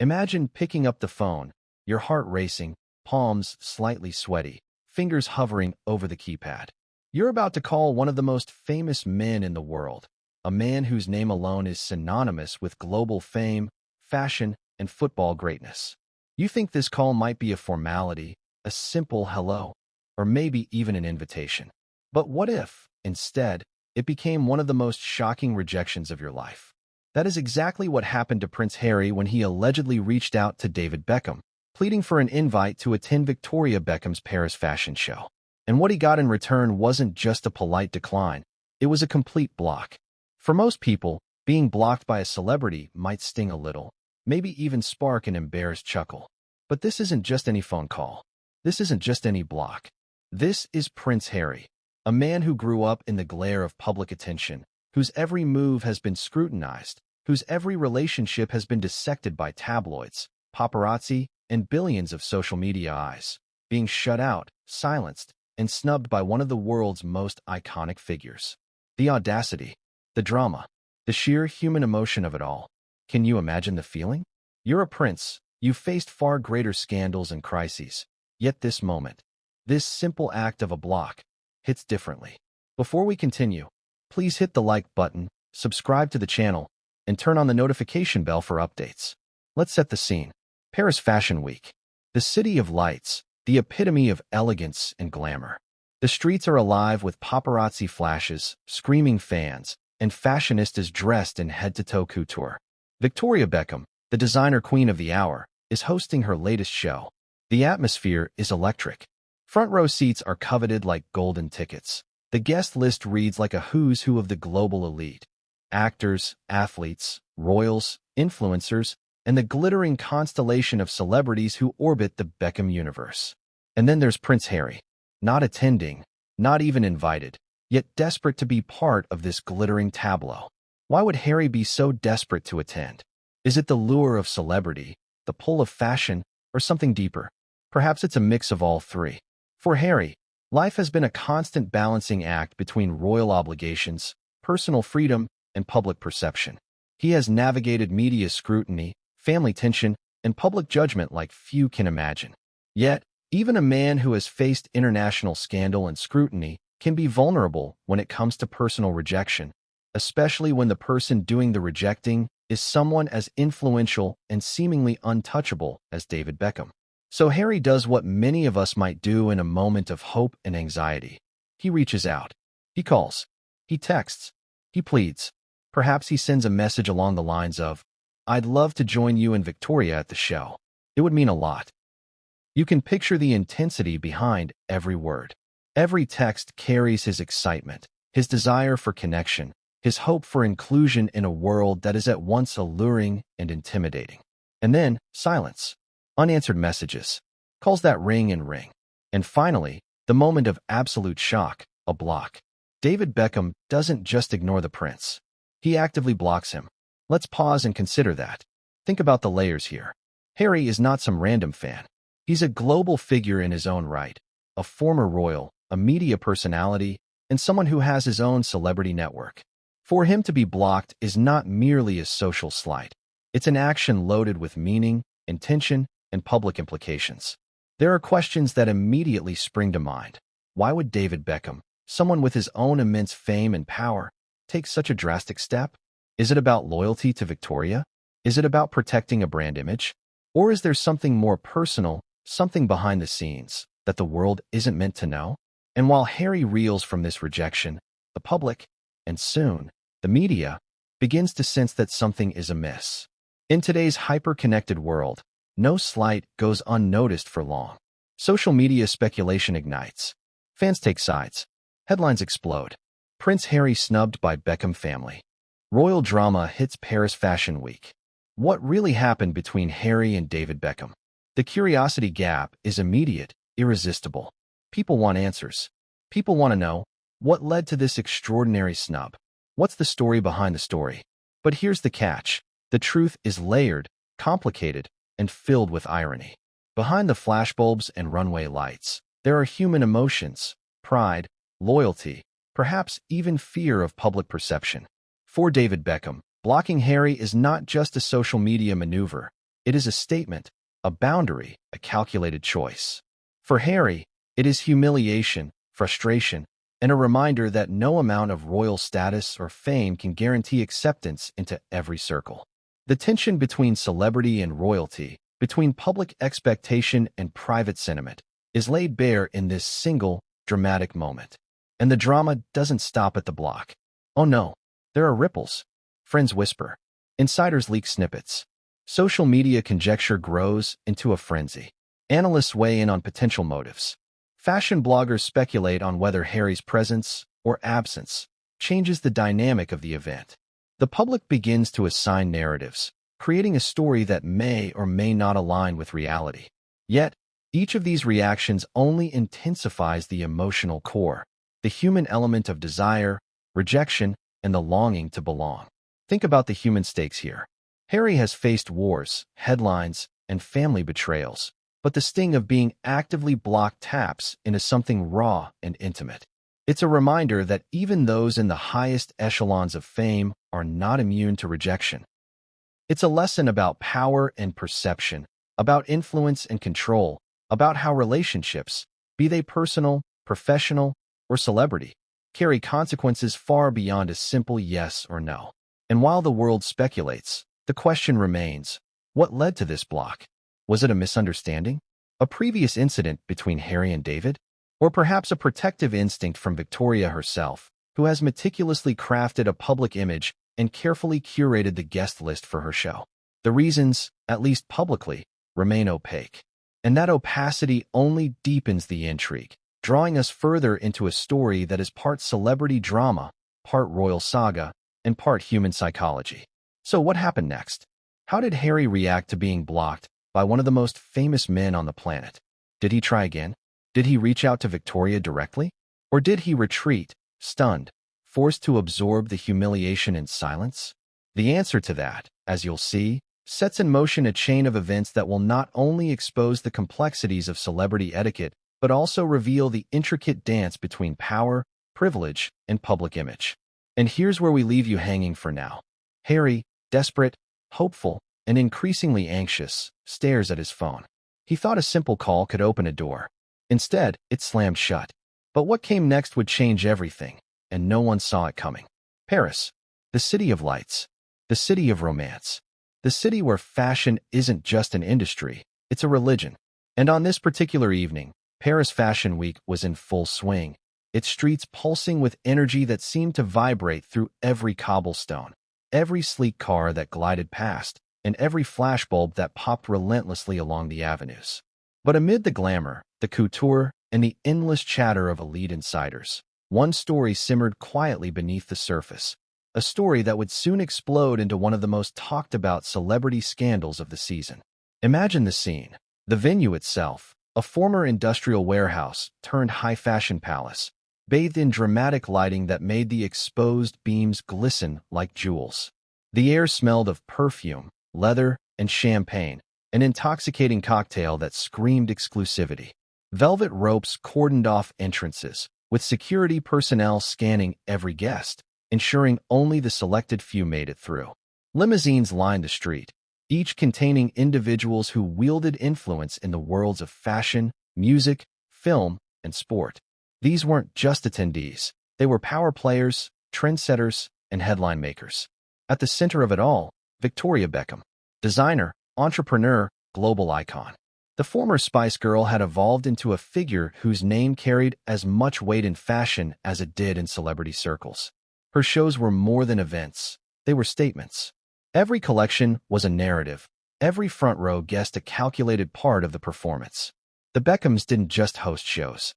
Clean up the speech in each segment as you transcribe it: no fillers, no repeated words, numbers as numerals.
Imagine picking up the phone, your heart racing, palms slightly sweaty, fingers hovering over the keypad. You're about to call one of the most famous men in the world, a man whose name alone is synonymous with global fame, fashion, and football greatness. You think this call might be a formality, a simple hello, or maybe even an invitation. But what if, instead, it became one of the most shocking rejections of your life? That is exactly what happened to Prince Harry when he allegedly reached out to David Beckham, pleading for an invite to attend Victoria Beckham's Paris fashion show. And what he got in return wasn't just a polite decline, it was a complete block. For most people, being blocked by a celebrity might sting a little, maybe even spark an embarrassed chuckle. But this isn't just any phone call. This isn't just any block. This is Prince Harry, a man who grew up in the glare of public attention, whose every move has been scrutinized, whose every relationship has been dissected by tabloids, paparazzi, and billions of social media eyes, being shut out, silenced, and snubbed by one of the world's most iconic figures. The audacity, the drama, the sheer human emotion of it all. Can you imagine the feeling? You're a prince, you've faced far greater scandals and crises, yet this moment, this simple act of a block, hits differently. Before we continue, please hit the like button, subscribe to the channel, and turn on the notification bell for updates. Let's set the scene. Paris Fashion Week. The city of lights, the epitome of elegance and glamour. The streets are alive with paparazzi flashes, screaming fans, and fashionistas dressed in head-to-toe couture. Victoria Beckham, the designer queen of the hour, is hosting her latest show. The atmosphere is electric. Front row seats are coveted like golden tickets. The guest list reads like a who's who of the global elite. Actors, athletes, royals, influencers, and the glittering constellation of celebrities who orbit the Beckham universe. And then there's Prince Harry, not attending, not even invited, yet desperate to be part of this glittering tableau. Why would Harry be so desperate to attend? Is it the lure of celebrity, the pull of fashion, or something deeper? Perhaps it's a mix of all three. For Harry, life has been a constant balancing act between royal obligations, personal freedom, and public perception. He has navigated media scrutiny, family tension, and public judgment like few can imagine. Yet, even a man who has faced international scandal and scrutiny can be vulnerable when it comes to personal rejection, especially when the person doing the rejecting is someone as influential and seemingly untouchable as David Beckham. So Harry does what many of us might do in a moment of hope and anxiety. He reaches out. He calls. He texts. He pleads. Perhaps he sends a message along the lines of, "I'd love to join you and Victoria at the show. It would mean a lot." You can picture the intensity behind every word. Every text carries his excitement, his desire for connection, his hope for inclusion in a world that is at once alluring and intimidating. And then, silence. Unanswered messages. Calls that ring and ring. And finally, the moment of absolute shock, a block. David Beckham doesn't just ignore the prince. He actively blocks him. Let's pause and consider that. Think about the layers here. Harry is not some random fan. He's a global figure in his own right, a former royal, a media personality, and someone who has his own celebrity network. For him to be blocked is not merely a social slight. It's an action loaded with meaning, intention, and public implications. There are questions that immediately spring to mind. Why would David Beckham, someone with his own immense fame and power, take such a drastic step? Is it about loyalty to Victoria? Is it about protecting a brand image? Or is there something more personal, something behind the scenes, that the world isn't meant to know? And while Harry reels from this rejection, the public, and soon, the media, begins to sense that something is amiss. In today's hyper-connected world, no slight goes unnoticed for long. Social media speculation ignites. Fans take sides. Headlines explode. Prince Harry snubbed by Beckham family. Royal drama hits Paris Fashion Week. What really happened between Harry and David Beckham? The curiosity gap is immediate, irresistible. People want answers. People want to know, what led to this extraordinary snub? What's the story behind the story? But here's the catch. The truth is layered, complicated, and filled with irony. Behind the flashbulbs and runway lights, there are human emotions, pride, loyalty, perhaps even fear of public perception. For David Beckham, blocking Harry is not just a social media maneuver. It is a statement, a boundary, a calculated choice. For Harry, it is humiliation, frustration, and a reminder that no amount of royal status or fame can guarantee acceptance into every circle. The tension between celebrity and royalty, between public expectation and private sentiment, is laid bare in this single, dramatic moment. And the drama doesn't stop at the block. Oh no, there are ripples. Friends whisper. Insiders leak snippets. Social media conjecture grows into a frenzy. Analysts weigh in on potential motives. Fashion bloggers speculate on whether Harry's presence or absence changes the dynamic of the event. The public begins to assign narratives, creating a story that may or may not align with reality. Yet, each of these reactions only intensifies the emotional core, the human element of desire, rejection, and the longing to belong. Think about the human stakes here. Harry has faced wars, headlines, and family betrayals, but the sting of being actively blocked taps into something raw and intimate. It's a reminder that even those in the highest echelons of fame are not immune to rejection. It's a lesson about power and perception, about influence and control, about how relationships, be they personal, professional, or celebrity, carry consequences far beyond a simple yes or no. And while the world speculates, the question remains, what led to this block? Was it a misunderstanding? A previous incident between Harry and David? Or perhaps a protective instinct from Victoria herself, who has meticulously crafted a public image and carefully curated the guest list for her show? The reasons, at least publicly, remain opaque. And that opacity only deepens the intrigue, drawing us further into a story that is part celebrity drama, part royal saga, and part human psychology. So what happened next? How did Harry react to being blocked by one of the most famous men on the planet? Did he try again? Did he reach out to Victoria directly? Or did he retreat, stunned, forced to absorb the humiliation in silence? The answer to that, as you'll see, sets in motion a chain of events that will not only expose the complexities of celebrity etiquette, but also reveal the intricate dance between power, privilege, and public image. And here's where we leave you hanging for now. Harry, desperate, hopeful, and increasingly anxious, stares at his phone. He thought a simple call could open a door. Instead, it slammed shut. But what came next would change everything, and no one saw it coming. Paris, the city of lights, the city of romance, the city where fashion isn't just an industry, it's a religion. And on this particular evening, Paris Fashion Week was in full swing, its streets pulsing with energy that seemed to vibrate through every cobblestone, every sleek car that glided past, and every flashbulb that popped relentlessly along the avenues. But amid the glamour, the couture, and the endless chatter of elite insiders, one story simmered quietly beneath the surface, a story that would soon explode into one of the most talked-about celebrity scandals of the season. Imagine the scene. The venue itself, a former industrial warehouse turned high-fashion palace, bathed in dramatic lighting that made the exposed beams glisten like jewels. The air smelled of perfume, leather, and champagne, an intoxicating cocktail that screamed exclusivity. Velvet ropes cordoned off entrances, with security personnel scanning every guest, ensuring only the selected few made it through. Limousines lined the street, each containing individuals who wielded influence in the worlds of fashion, music, film, and sport. These weren't just attendees. They were power players, trendsetters, and headline makers. At the center of it all, Victoria Beckham, designer, entrepreneur, global icon. The former Spice Girl had evolved into a figure whose name carried as much weight in fashion as it did in celebrity circles. Her shows were more than events. They were statements. Every collection was a narrative. Every front row guessed a calculated part of the performance. The Beckhams didn't just host shows.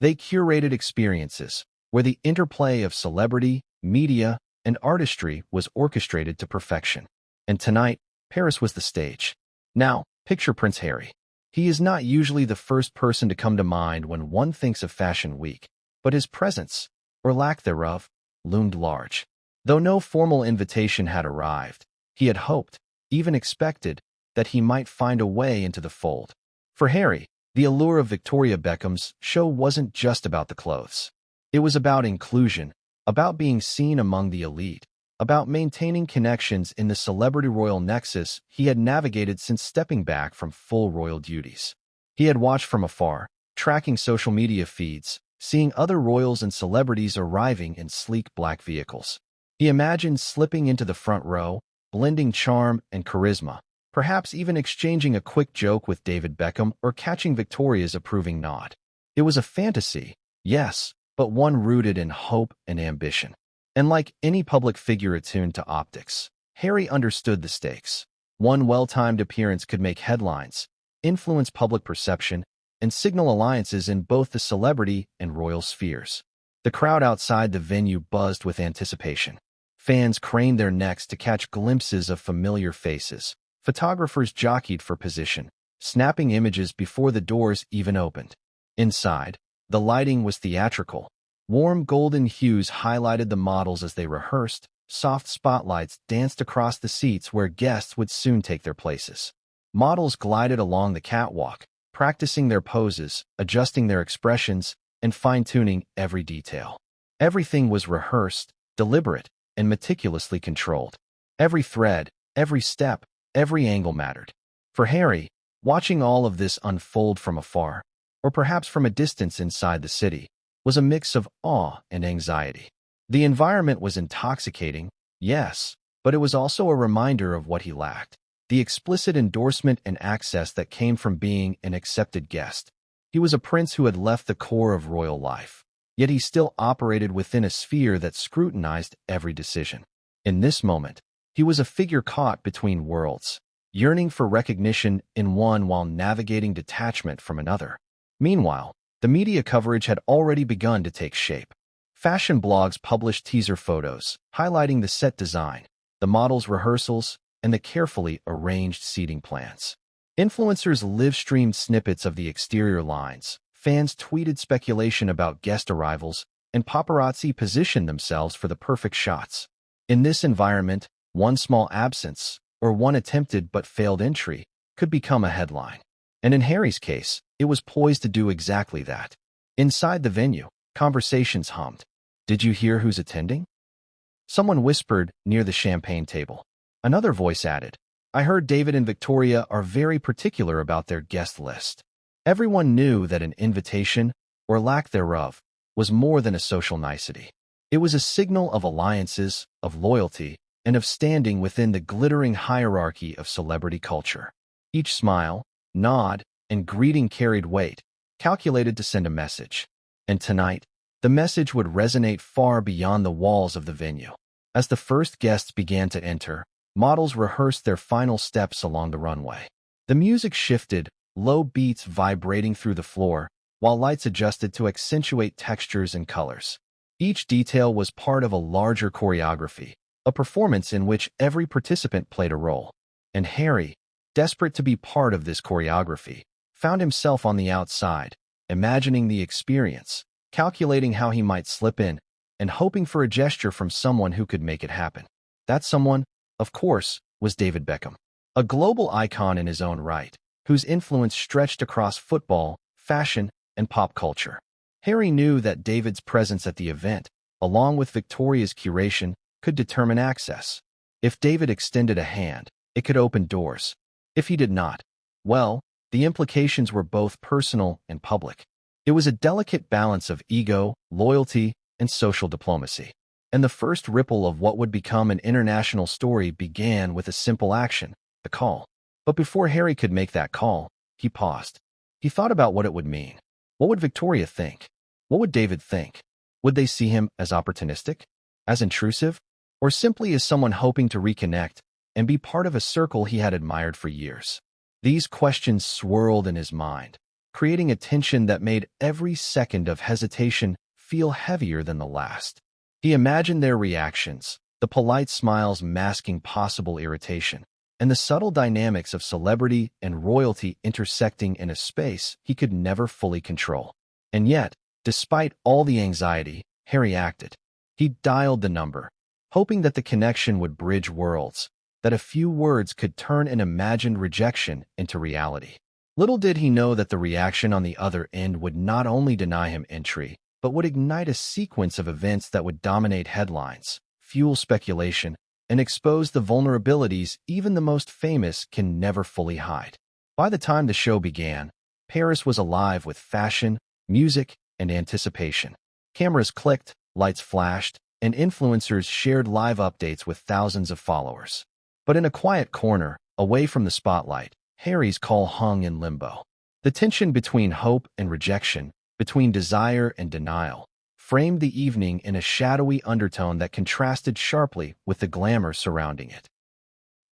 They curated experiences where the interplay of celebrity, media, and artistry was orchestrated to perfection. And tonight, Paris was the stage. Now, picture Prince Harry. He is not usually the first person to come to mind when one thinks of Fashion Week, but his presence, or lack thereof, loomed large. Though no formal invitation had arrived, he had hoped, even expected, that he might find a way into the fold. For Harry, the allure of Victoria Beckham's show wasn't just about the clothes. It was about inclusion, about being seen among the elite, about maintaining connections in the celebrity royal nexus he had navigated since stepping back from full royal duties. He had watched from afar, tracking social media feeds, seeing other royals and celebrities arriving in sleek black vehicles. He imagined slipping into the front row, blending charm and charisma, perhaps even exchanging a quick joke with David Beckham or catching Victoria's approving nod. It was a fantasy, yes, but one rooted in hope and ambition. And like any public figure attuned to optics, Harry understood the stakes. One well-timed appearance could make headlines, influence public perception, and signal alliances in both the celebrity and royal spheres. The crowd outside the venue buzzed with anticipation. Fans craned their necks to catch glimpses of familiar faces. Photographers jockeyed for position, snapping images before the doors even opened. Inside, the lighting was theatrical. Warm golden hues highlighted the models as they rehearsed. Soft spotlights danced across the seats where guests would soon take their places. Models glided along the catwalk, practicing their poses, adjusting their expressions, and fine-tuning every detail. Everything was rehearsed, deliberate, and meticulously controlled. Every thread, every step, every angle mattered. For Harry, watching all of this unfold from afar, or perhaps from a distance inside the city, was a mix of awe and anxiety. The environment was intoxicating, yes, but it was also a reminder of what he lacked: the explicit endorsement and access that came from being an accepted guest. He was a prince who had left the core of royal life, yet he still operated within a sphere that scrutinized every decision. In this moment, he was a figure caught between worlds, yearning for recognition in one while navigating detachment from another. Meanwhile, the media coverage had already begun to take shape. Fashion blogs published teaser photos, highlighting the set design, the models' rehearsals, and the carefully arranged seating plans. Influencers live-streamed snippets of the exterior lines, fans tweeted speculation about guest arrivals, and paparazzi positioned themselves for the perfect shots. In this environment, one small absence, or one attempted but failed entry, could become a headline. And in Harry's case, it was poised to do exactly that. Inside the venue, conversations hummed. "Did you hear who's attending?" Someone whispered near the champagne table. Another voice added, "I heard David and Victoria are very particular about their guest list." Everyone knew that an invitation, or lack thereof, was more than a social nicety. It was a signal of alliances, of loyalty, and of standing within the glittering hierarchy of celebrity culture. Each smile, nod, and greeting carried weight, calculated to send a message. And tonight, the message would resonate far beyond the walls of the venue. As the first guests began to enter, models rehearsed their final steps along the runway. The music shifted, low beats vibrating through the floor, while lights adjusted to accentuate textures and colors. Each detail was part of a larger choreography, a performance in which every participant played a role. And Harry, desperate to be part of this choreography, found himself on the outside, imagining the experience, calculating how he might slip in, and hoping for a gesture from someone who could make it happen. That someone, of course, was David Beckham, a global icon in his own right, whose influence stretched across football, fashion, and pop culture. Harry knew that David's presence at the event, along with Victoria's curation, could determine access. If David extended a hand, it could open doors. If he did not, well, the implications were both personal and public. It was a delicate balance of ego, loyalty, and social diplomacy. And the first ripple of what would become an international story began with a simple action: the call. But before Harry could make that call, he paused. He thought about what it would mean. What would Victoria think? What would David think? Would they see him as opportunistic, as intrusive, or simply as someone hoping to reconnect and be part of a circle he had admired for years? These questions swirled in his mind, creating a tension that made every second of hesitation feel heavier than the last. He imagined their reactions, the polite smiles masking possible irritation, and the subtle dynamics of celebrity and royalty intersecting in a space he could never fully control. And yet, despite all the anxiety, Harry acted. He dialed the number, hoping that the connection would bridge worlds, that a few words could turn an imagined rejection into reality. Little did he know that the reaction on the other end would not only deny him entry, but would ignite a sequence of events that would dominate headlines, fuel speculation and expose the vulnerabilities even the most famous can never fully hide. By the time the show began, Paris was alive with fashion, music, and anticipation. Cameras clicked, lights flashed, and influencers shared live updates with thousands of followers. But in a quiet corner, away from the spotlight, Harry's call hung in limbo. The tension between hope and rejection, between desire and denial, framed the evening in a shadowy undertone that contrasted sharply with the glamour surrounding it.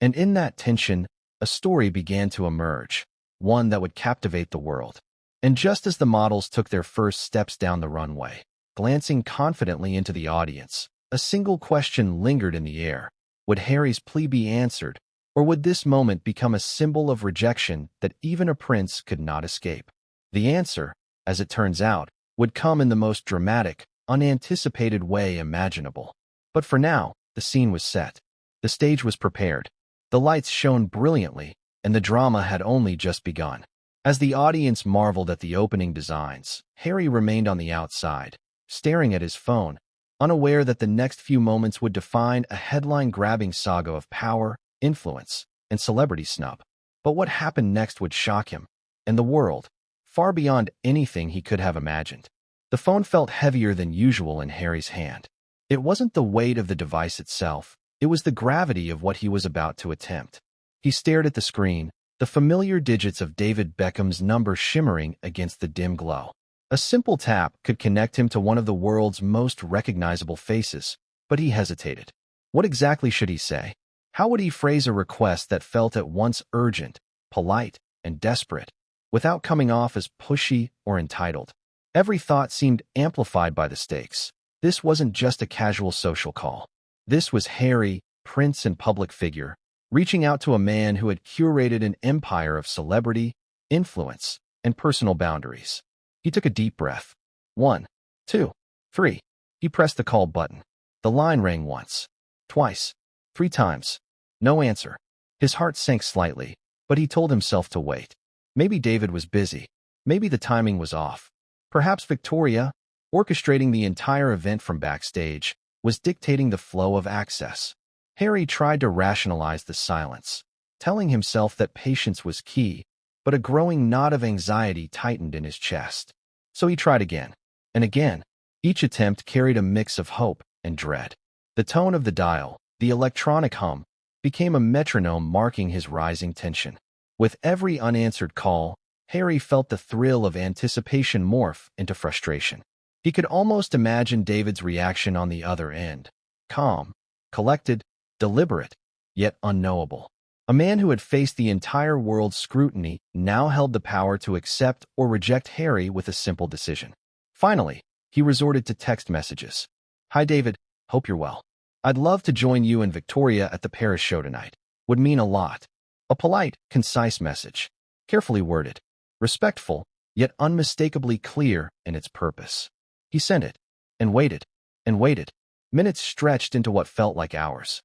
And in that tension, a story began to emerge, one that would captivate the world. And just as the models took their first steps down the runway, glancing confidently into the audience, a single question lingered in the air. Would Harry's plea be answered, or would this moment become a symbol of rejection that even a prince could not escape? The answer, as it turns out, would come in the most dramatic, unanticipated way imaginable. But for now, the scene was set. The stage was prepared. The lights shone brilliantly, and the drama had only just begun. As the audience marveled at the opening designs, Harry remained on the outside, staring at his phone, unaware that the next few moments would define a headline-grabbing saga of power, influence, and celebrity snub. But what happened next would shock him, and the world, far beyond anything he could have imagined. The phone felt heavier than usual in Harry's hand. It wasn't the weight of the device itself, it was the gravity of what he was about to attempt. He stared at the screen, the familiar digits of David Beckham's number shimmering against the dim glow. A simple tap could connect him to one of the world's most recognizable faces, but he hesitated. What exactly should he say? How would he phrase a request that felt at once urgent, polite, and desperate, without coming off as pushy or entitled? Every thought seemed amplified by the stakes. This wasn't just a casual social call. This was Harry, prince and public figure, reaching out to a man who had curated an empire of celebrity, influence, and personal boundaries. He took a deep breath. 1, 2, 3. He pressed the call button. The line rang once, twice, 3 times. No answer. His heart sank slightly, but he told himself to wait. Maybe David was busy. Maybe the timing was off. Perhaps Victoria, orchestrating the entire event from backstage, was dictating the flow of access. Harry tried to rationalize the silence, telling himself that patience was key, but a growing knot of anxiety tightened in his chest. So he tried again, and again. Each attempt carried a mix of hope and dread. The tone of the dial, the electronic hum, became a metronome marking his rising tension. With every unanswered call, Harry felt the thrill of anticipation morph into frustration. He could almost imagine David's reaction on the other end. Calm, collected, deliberate, yet unknowable. A man who had faced the entire world's scrutiny now held the power to accept or reject Harry with a simple decision. Finally, he resorted to text messages. Hi David, hope you're well. I'd love to join you and Victoria at the Paris show tonight. Would mean a lot. A polite, concise message. Carefully worded. Respectful, yet unmistakably clear in its purpose. He sent it, and waited, and waited. Minutes stretched into what felt like hours.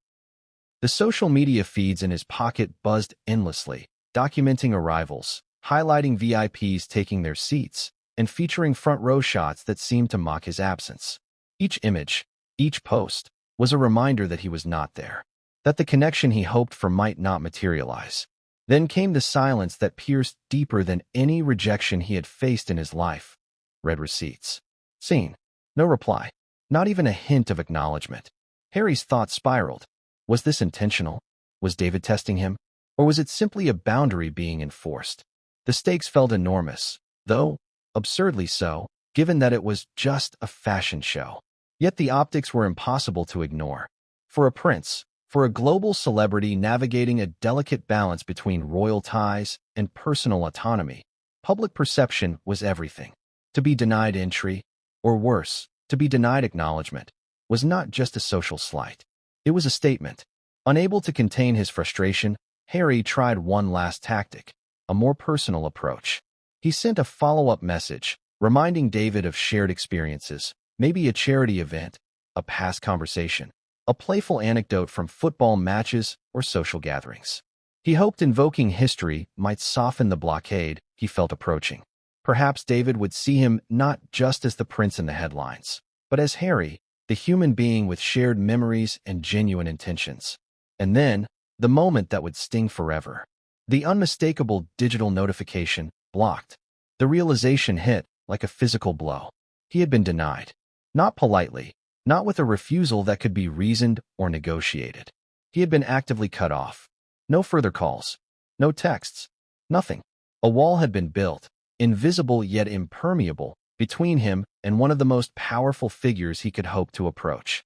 The social media feeds in his pocket buzzed endlessly, documenting arrivals, highlighting VIPs taking their seats, and featuring front-row shots that seemed to mock his absence. Each image, each post, was a reminder that he was not there, that the connection he hoped for might not materialize. Then came the silence that pierced deeper than any rejection he had faced in his life. Read receipts. Seen. No reply. Not even a hint of acknowledgement. Harry's thoughts spiraled. Was this intentional? Was David testing him? Or was it simply a boundary being enforced? The stakes felt enormous, though absurdly so, given that it was just a fashion show. Yet the optics were impossible to ignore. For a prince, for a global celebrity navigating a delicate balance between royal ties and personal autonomy, public perception was everything. To be denied entry, or worse, to be denied acknowledgement, was not just a social slight. It was a statement. Unable to contain his frustration, Harry tried one last tactic, a more personal approach. He sent a follow-up message, reminding David of shared experiences, maybe a charity event, a past conversation, a playful anecdote from football matches or social gatherings. He hoped invoking history might soften the blockade he felt approaching. Perhaps David would see him not just as the prince in the headlines, but as Harry, the human being with shared memories and genuine intentions. And then, the moment that would sting forever. The unmistakable digital notification blocked. The realization hit like a physical blow. He had been denied. Not politely, not with a refusal that could be reasoned or negotiated. He had been actively cut off. No further calls. No texts. Nothing. A wall had been built, invisible yet impermeable, between him and one of the most powerful figures he could hope to approach.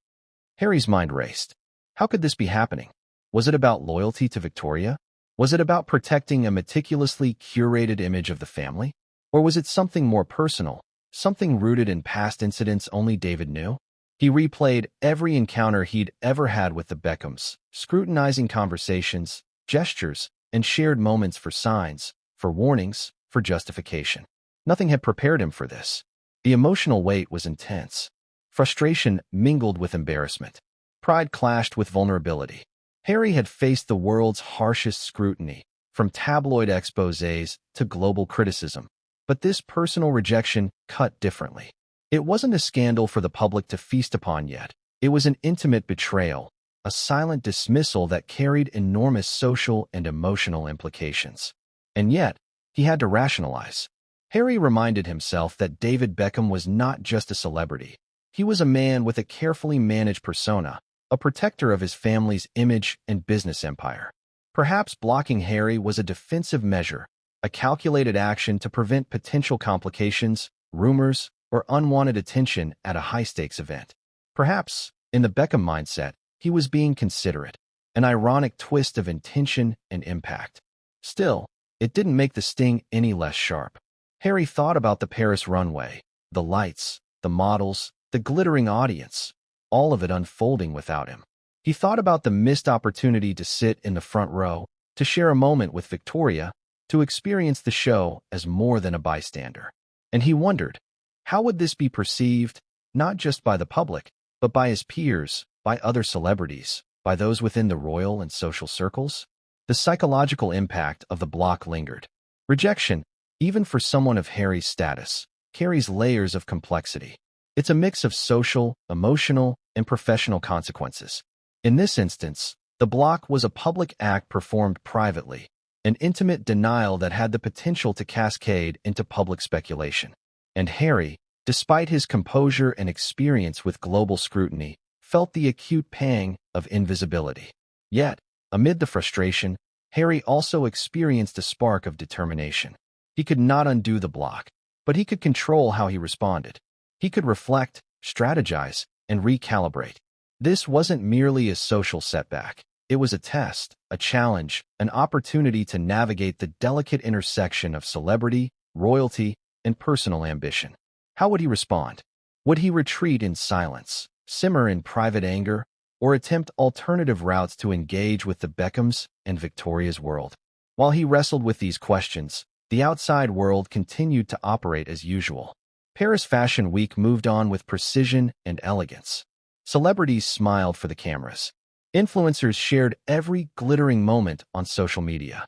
Harry's mind raced. How could this be happening? Was it about loyalty to Victoria? Was it about protecting a meticulously curated image of the family? Or was it something more personal, something rooted in past incidents only David knew? He replayed every encounter he'd ever had with the Beckhams, scrutinizing conversations, gestures, and shared moments for signs, for warnings, for justification. Nothing had prepared him for this. The emotional weight was intense. Frustration mingled with embarrassment. Pride clashed with vulnerability. Harry had faced the world's harshest scrutiny, from tabloid exposés to global criticism. But this personal rejection cut differently. It wasn't a scandal for the public to feast upon yet. It was an intimate betrayal, a silent dismissal that carried enormous social and emotional implications. And yet, he had to rationalize. Harry reminded himself that David Beckham was not just a celebrity. He was a man with a carefully managed persona, a protector of his family's image and business empire. Perhaps blocking Harry was a defensive measure, a calculated action to prevent potential complications, rumors, or unwanted attention at a high-stakes event. Perhaps, in the Beckham mindset, he was being considerate, an ironic twist of intention and impact. Still, it didn't make the sting any less sharp. Harry thought about the Paris runway, the lights, the models, the glittering audience, all of it unfolding without him. He thought about the missed opportunity to sit in the front row, to share a moment with Victoria, to experience the show as more than a bystander. And he wondered, how would this be perceived, not just by the public, but by his peers, by other celebrities, by those within the royal and social circles? The psychological impact of the block lingered. Rejection, even for someone of Harry's status, carries layers of complexity. It's a mix of social, emotional, and professional consequences. In this instance, the block was a public act performed privately, an intimate denial that had the potential to cascade into public speculation. And Harry, despite his composure and experience with global scrutiny, felt the acute pang of invisibility. Yet, amid the frustration, Harry also experienced a spark of determination. He could not undo the block, but he could control how he responded. He could reflect, strategize, and recalibrate. This wasn't merely a social setback. It was a test, a challenge, an opportunity to navigate the delicate intersection of celebrity, royalty, and personal ambition. How would he respond? Would he retreat in silence, simmer in private anger, or attempt alternative routes to engage with the Beckhams and Victoria's world? While he wrestled with these questions, the outside world continued to operate as usual. Paris Fashion Week moved on with precision and elegance. Celebrities smiled for the cameras. Influencers shared every glittering moment on social media.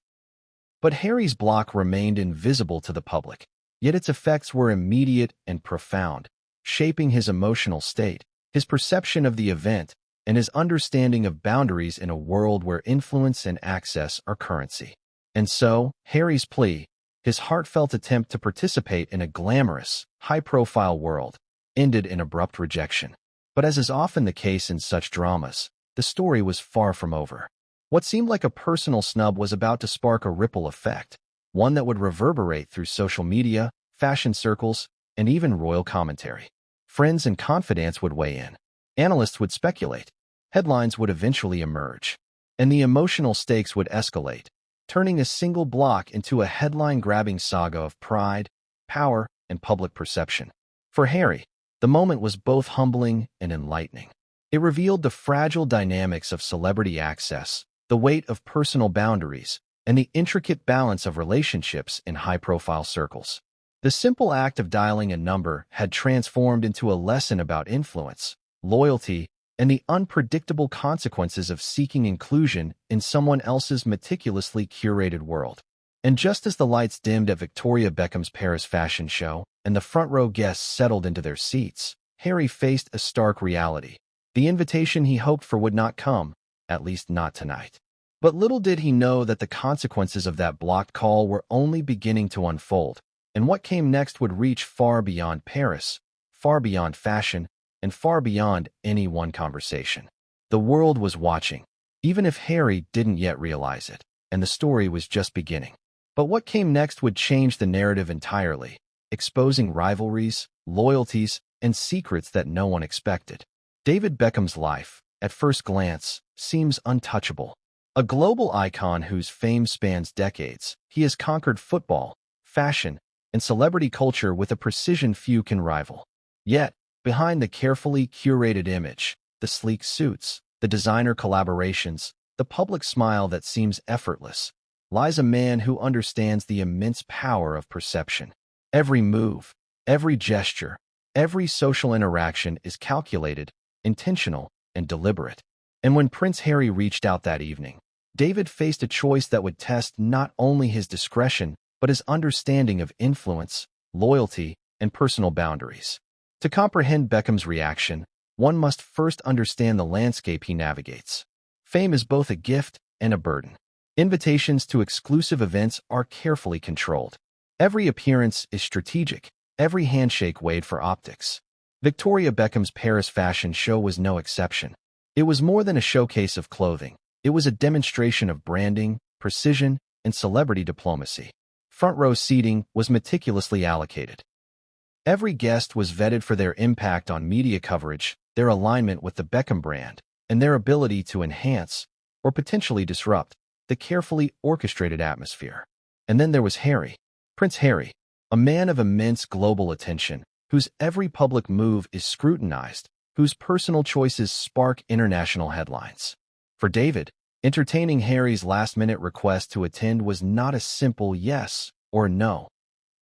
But Harry's block remained invisible to the public, yet its effects were immediate and profound, shaping his emotional state, his perception of the event, and his understanding of boundaries in a world where influence and access are currency. And so, Harry's plea, his heartfelt attempt to participate in a glamorous, high-profile world, ended in abrupt rejection. But as is often the case in such dramas, the story was far from over. What seemed like a personal snub was about to spark a ripple effect, one that would reverberate through social media, fashion circles, and even royal commentary. Friends and confidants would weigh in. Analysts would speculate. Headlines would eventually emerge. And the emotional stakes would escalate, turning a single block into a headline-grabbing saga of pride, power, and public perception. For Harry, the moment was both humbling and enlightening. It revealed the fragile dynamics of celebrity access, the weight of personal boundaries, and the intricate balance of relationships in high-profile circles. The simple act of dialing a number had transformed into a lesson about influence, loyalty, and the unpredictable consequences of seeking inclusion in someone else's meticulously curated world. And just as the lights dimmed at Victoria Beckham's Paris fashion show and the front row guests settled into their seats, Harry faced a stark reality. The invitation he hoped for would not come, at least not tonight. But little did he know that the consequences of that blocked call were only beginning to unfold, and what came next would reach far beyond Paris, far beyond fashion, and far beyond any one conversation. The world was watching, even if Harry didn't yet realize it, and the story was just beginning. But what came next would change the narrative entirely, exposing rivalries, loyalties, and secrets that no one expected. David Beckham's life, at first glance, seems untouchable. A global icon whose fame spans decades, he has conquered football, fashion, and celebrity culture with a precision few can rival. Yet, behind the carefully curated image, the sleek suits, the designer collaborations, the public smile that seems effortless, lies a man who understands the immense power of perception. Every move, every gesture, every social interaction is calculated, intentional, and deliberate. And when Prince Harry reached out that evening, David faced a choice that would test not only his discretion, but his understanding of influence, loyalty, and personal boundaries. To comprehend Beckham's reaction, one must first understand the landscape he navigates. Fame is both a gift and a burden. Invitations to exclusive events are carefully controlled. Every appearance is strategic, every handshake weighed for optics. Victoria Beckham's Paris fashion show was no exception. It was more than a showcase of clothing. It was a demonstration of branding, precision, and celebrity diplomacy. Front row seating was meticulously allocated. Every guest was vetted for their impact on media coverage, their alignment with the Beckham brand, and their ability to enhance, or potentially disrupt, the carefully orchestrated atmosphere. And then there was Harry, Prince Harry, a man of immense global attention, whose every public move is scrutinized, whose personal choices spark international headlines. For David, entertaining Harry's last-minute request to attend was not a simple yes or no.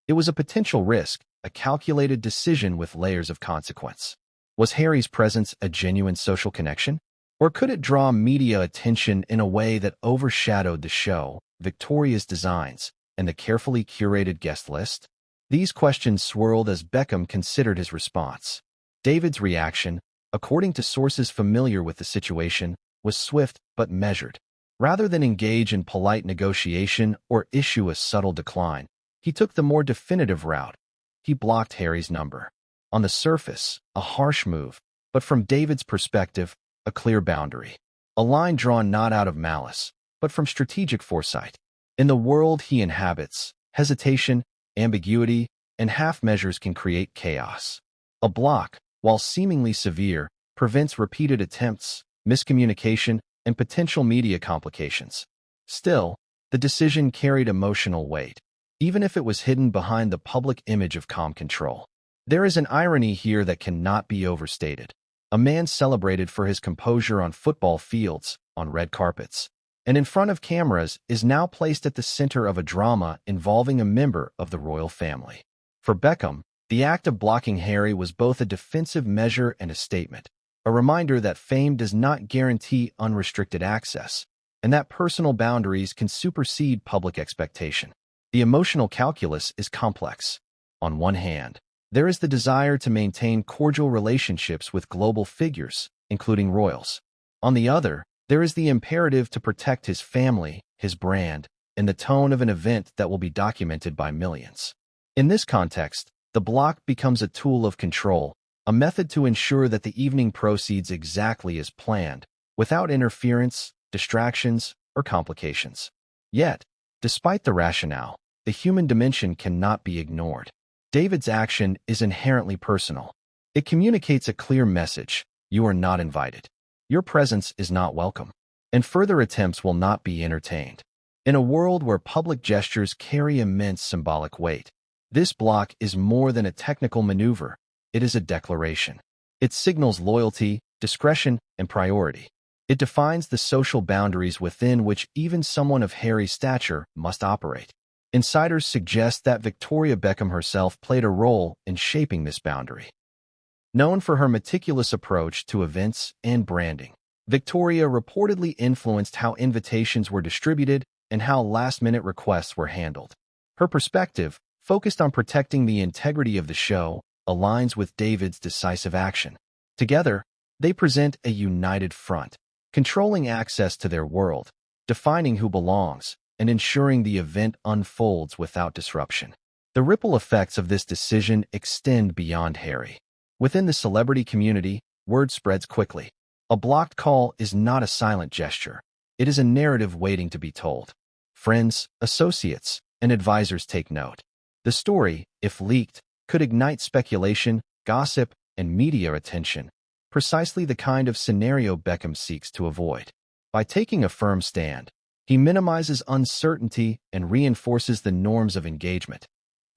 It was a potential risk, a calculated decision with layers of consequence. Was Harry's presence a genuine social connection? Or could it draw media attention in a way that overshadowed the show, Victoria's designs, and the carefully curated guest list? These questions swirled as Beckham considered his response. David's reaction, according to sources familiar with the situation, was swift but measured. Rather than engage in polite negotiation or issue a subtle decline, he took the more definitive route. He blocked Harry's number. On the surface, a harsh move, but from David's perspective, a clear boundary. A line drawn not out of malice, but from strategic foresight. In the world he inhabits, hesitation, ambiguity, and half measures can create chaos. A block, while seemingly severe, prevents repeated attempts, miscommunication, and potential media complications. Still, the decision carried emotional weight, even if it was hidden behind the public image of calm control. There is an irony here that cannot be overstated. A man celebrated for his composure on football fields, on red carpets, and in front of cameras is now placed at the center of a drama involving a member of the royal family. For Beckham, the act of blocking Harry was both a defensive measure and a statement, a reminder that fame does not guarantee unrestricted access, and that personal boundaries can supersede public expectation. The emotional calculus is complex. On one hand, there is the desire to maintain cordial relationships with global figures, including royals. On the other, there is the imperative to protect his family, his brand, and the tone of an event that will be documented by millions. In this context, the block becomes a tool of control, a method to ensure that the evening proceeds exactly as planned, without interference, distractions, or complications. Yet, despite the rationale, the human dimension cannot be ignored. David's action is inherently personal. It communicates a clear message: you are not invited. Your presence is not welcome, and further attempts will not be entertained. In a world where public gestures carry immense symbolic weight, this block is more than a technical maneuver. It is a declaration. It signals loyalty, discretion, and priority. It defines the social boundaries within which even someone of Harry's stature must operate. Insiders suggest that Victoria Beckham herself played a role in shaping this boundary. Known for her meticulous approach to events and branding, Victoria reportedly influenced how invitations were distributed and how last-minute requests were handled. Her perspective, focused on protecting the integrity of the show, aligns with David's decisive action. Together, they present a united front, controlling access to their world, defining who belongs, and ensuring the event unfolds without disruption. The ripple effects of this decision extend beyond Harry. Within the celebrity community, word spreads quickly. A blocked call is not a silent gesture. It is a narrative waiting to be told. Friends, associates, and advisors take note. The story, if leaked, could ignite speculation, gossip, and media attention, precisely the kind of scenario Beckham seeks to avoid. By taking a firm stand, he minimizes uncertainty and reinforces the norms of engagement.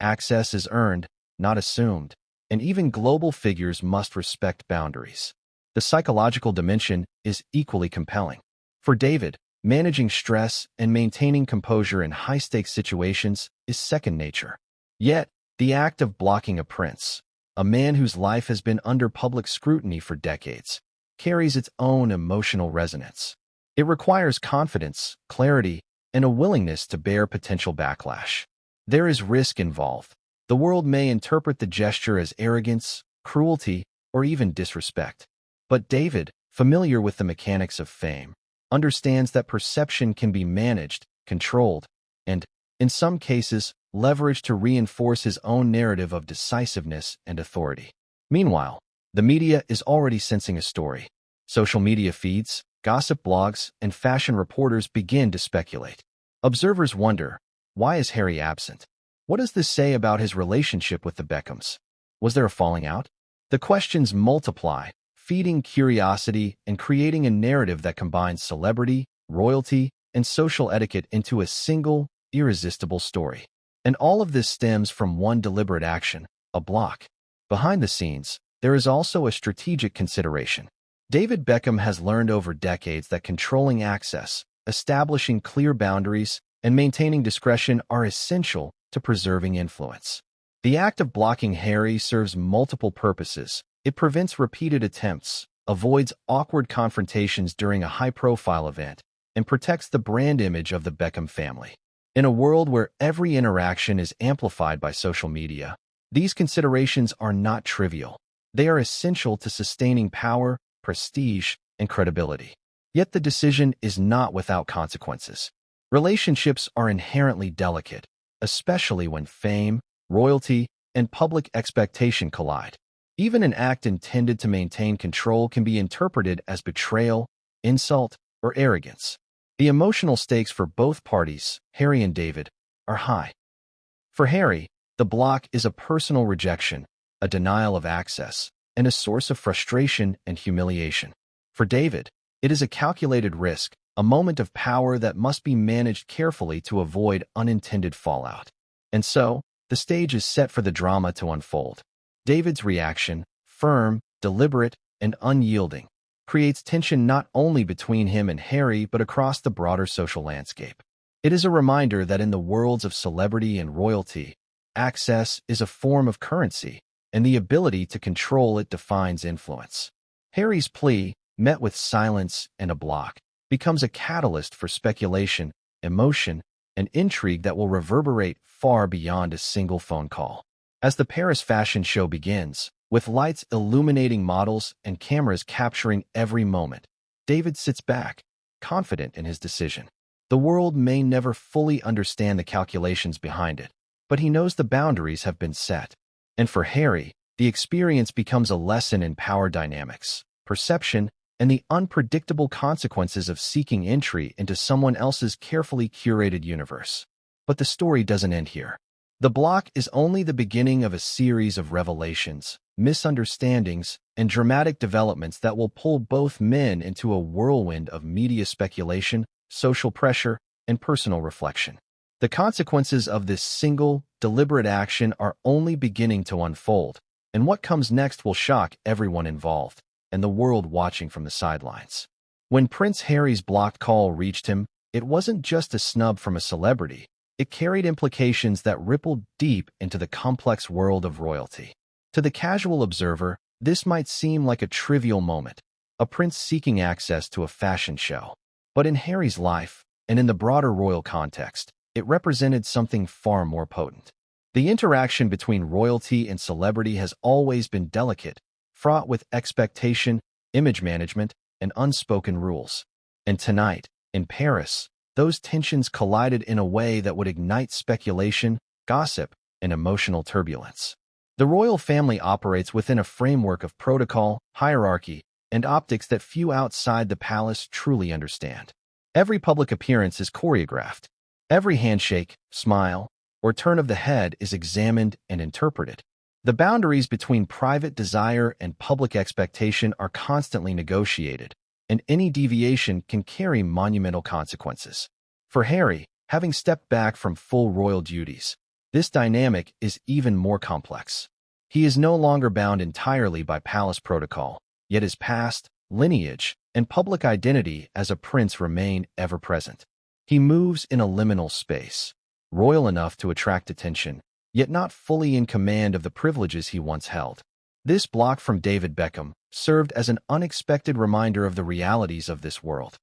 Access is earned, not assumed, and even global figures must respect boundaries. The psychological dimension is equally compelling. For David, managing stress and maintaining composure in high-stakes situations is second nature. Yet, the act of blocking a prince, a man whose life has been under public scrutiny for decades, carries its own emotional resonance. It requires confidence, clarity, and a willingness to bear potential backlash. There is risk involved. The world may interpret the gesture as arrogance, cruelty, or even disrespect. But David, familiar with the mechanics of fame, understands that perception can be managed, controlled, and, in some cases, leveraged to reinforce his own narrative of decisiveness and authority. Meanwhile, the media is already sensing a story. Social media feeds, gossip blogs, and fashion reporters begin to speculate. Observers wonder, why is Harry absent? What does this say about his relationship with the Beckhams? Was there a falling out? The questions multiply, feeding curiosity and creating a narrative that combines celebrity, royalty, and social etiquette into a single, irresistible story. And all of this stems from one deliberate action, a block. Behind the scenes, there is also a strategic consideration. David Beckham has learned over decades that controlling access, establishing clear boundaries, and maintaining discretion are essential to preserving influence. The act of blocking Harry serves multiple purposes. It prevents repeated attempts, avoids awkward confrontations during a high-profile event, and protects the brand image of the Beckham family. In a world where every interaction is amplified by social media, these considerations are not trivial. They are essential to sustaining power, prestige, and credibility. Yet the decision is not without consequences. Relationships are inherently delicate, especially when fame, royalty, and public expectation collide. Even an act intended to maintain control can be interpreted as betrayal, insult, or arrogance. The emotional stakes for both parties, Harry and David, are high. For Harry, the block is a personal rejection, a denial of access, and a source of frustration and humiliation. For David, it is a calculated risk, a moment of power that must be managed carefully to avoid unintended fallout. And so, the stage is set for the drama to unfold. David's reaction, firm, deliberate, and unyielding, creates tension not only between him and Harry but across the broader social landscape. It is a reminder that in the worlds of celebrity and royalty, access is a form of currency, and the ability to control it defines influence. Harry's plea, met with silence and a block, becomes a catalyst for speculation, emotion, and intrigue that will reverberate far beyond a single phone call. As the Paris fashion show begins, with lights illuminating models and cameras capturing every moment, David sits back, confident in his decision. The world may never fully understand the calculations behind it, but he knows the boundaries have been set. And for Harry, the experience becomes a lesson in power dynamics, perception, and the unpredictable consequences of seeking entry into someone else's carefully curated universe. But the story doesn't end here. The block is only the beginning of a series of revelations, misunderstandings, and dramatic developments that will pull both men into a whirlwind of media speculation, social pressure, and personal reflection. The consequences of this single, deliberate action are only beginning to unfold, and what comes next will shock everyone involved and the world watching from the sidelines. When Prince Harry's blocked call reached him, it wasn't just a snub from a celebrity. It carried implications that rippled deep into the complex world of royalty. To the casual observer, this might seem like a trivial moment, a prince seeking access to a fashion show. But in Harry's life, and in the broader royal context, it represented something far more potent. The interaction between royalty and celebrity has always been delicate, fraught with expectation, image management, and unspoken rules. And tonight, in Paris, those tensions collided in a way that would ignite speculation, gossip, and emotional turbulence. The royal family operates within a framework of protocol, hierarchy, and optics that few outside the palace truly understand. Every public appearance is choreographed. Every handshake, smile, or turn of the head is examined and interpreted. The boundaries between private desire and public expectation are constantly negotiated, and any deviation can carry monumental consequences. For Harry, having stepped back from full royal duties, this dynamic is even more complex. He is no longer bound entirely by palace protocol, yet his past, lineage, and public identity as a prince remain ever present. He moves in a liminal space, royal enough to attract attention, yet not fully in command of the privileges he once held. This block from David Beckham served as an unexpected reminder of the realities of this world.